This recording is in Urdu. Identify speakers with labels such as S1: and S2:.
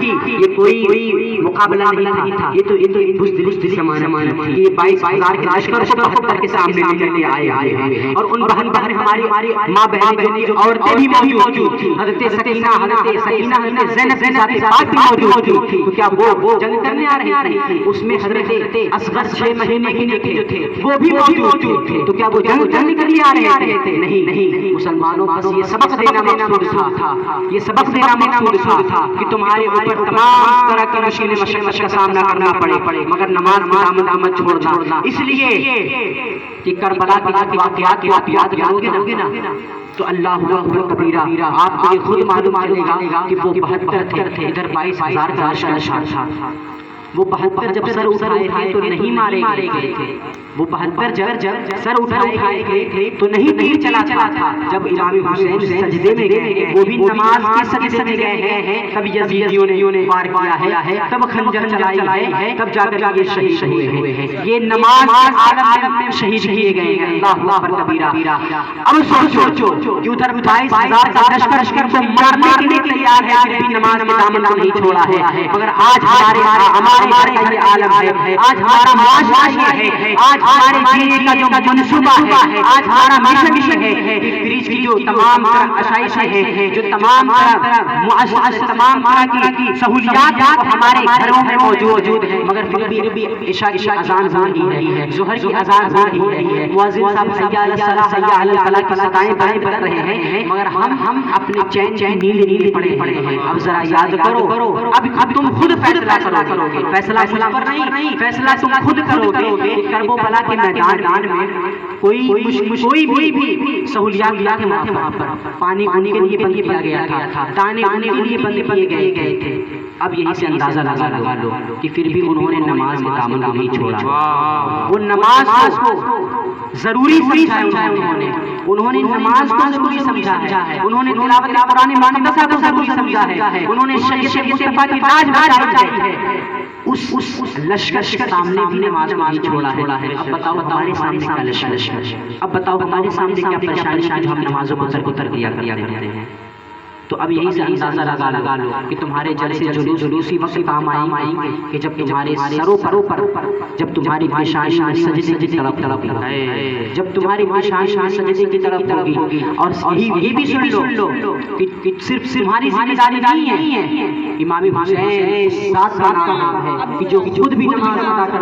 S1: یہ کوئی مقابلہ نہیں تھا، یہ تو بزدلی زمانہ تھی. یہ 22,000 کے لشکر کو 72 کے سامنے لے کر کے آئے ہیں، اور ان بہن ہماری ماں بہنیں جو عورتیں بھی موجود تھیں، حضرت سکینہ، حضرت زینب پاک بھی موجود تھی. تو کیا وہ جنگ کرنے آ رہی تھی؟ اس میں حضرت اصغر 6 مہینے کے جو تھے وہ بھی موجود تھے. تو کیا وہ جنگ کے لیے آ رہے تھے؟ نہیں. مسلمانوں بس یہ سبق دینا مقصود تھا، یہ سبق دینا مقصود تھا کہ تمہارے اوپر تمام طرح کی مشکل مشقت کا سامنا کرنا پڑے، مگر نماز کی دامن مت چھوڑنا. اس لیے کہ کربلا کے واقعات کو آپ یاد کرو گے نا تو اللہ اکبر کبیرہ، آپ کو یہ خود معلوم چلے گا کہ وہ 72 تھے، ادھر 22,000 کا لشکر تھا. وہ 72 جب سر اٹھائے تو نہیں مارے گئے تھے. وہ 72 جب سر اٹھائے گئے تھے تو نہیں تیر چلا تھا. جب امام حسین سجدے میں گئے، وہ بھی نماز کے سجدے میں گئے ہیں، تب یزیدیوں نے وار کیا ہے، تب خنجر چلائی ہے، تب جا کر یہ شہید ہوئے ہیں. یہ نماز کے عالم میں شہید کیے گئے ہیں. اللہ اکبر کبیرہ. اب سوچو کہ ادھر 22,000 کا لشکر کو مارنے کے لیے تیار ہے، پھر بھی نماز کے دامن کو نہیں چھوڑا ہے. مگر آج ہمارے یہ عالم ہے، آج ہمارا معاشرہ یہ ہے، آج ہمارے جینے کا جو منصوبہ ہے، آج ہمارا مشن ہے کہ فریج کی جو تمام اشائشیں ہیں، جو تمام طرح کی سہولیات ہمارے گھروں میں موجود ہیں، مگر پھر بھی عشاء کی اذان ہو رہی ہے، ظہر کی اذان ہو رہی ہے، مؤذن صاحب حی علی الصلاۃ حی علی الفلاح کی صدائیں بلند رہے ہیں، مگر ہم اپنے چین نیند پڑے ہیں. اب ذرا یاد کرو، اب تم خود فیصلہ کرو گے، فیصلہ پر نہیں، فیصلہ تم خود کرو گے. کربلا کے میدان میں کوئی بھی سہولیات کے وہاں پر پانی کے لیے بند کیا گیا تھا، دانے کے لیے بند کیے گئے تھے. اب یہی سے اندازہ لگا لو کہ پھر بھی انہوں نے نماز کے دامن کو نہیں چھوڑا. وہ نماز کو ضروری سمجھا انہوں نے نماز کو ضروری سمجھا ہے، انہوں نے تلاوت قرآن مقدس کو ضروری سمجھا ہے، انہوں نے شریعت مصطفیٰ کی لاج بچائی ہے. اس لشکر کے سامنے بھی نماز نہیں چھوڑا ہے. اب بتاؤ ہمارے سامنے کیا لشکر، اب بتاؤ ہمارے سامنے کیا پریشانی جو ہم نمازوں کو ترک کیا کرتے ہیں. تو اب یہی سے اندازہ لگا لو کہ تمہارے جلسے جلوسی وقت کام آئیں گے کہ جب تمہارے سروں پر جب تمہاری پیشانی سجدے کی طرف ہے، جب تمہاری پیشانی سجدے کی طرف ہوگی. اور یہ بھی سن لو کہ صرف تمہاری ذمہ داری نہیں ہے، امام حسین ساتھ کا نام ہے کہ جو خود بھی نماز ادا کرتا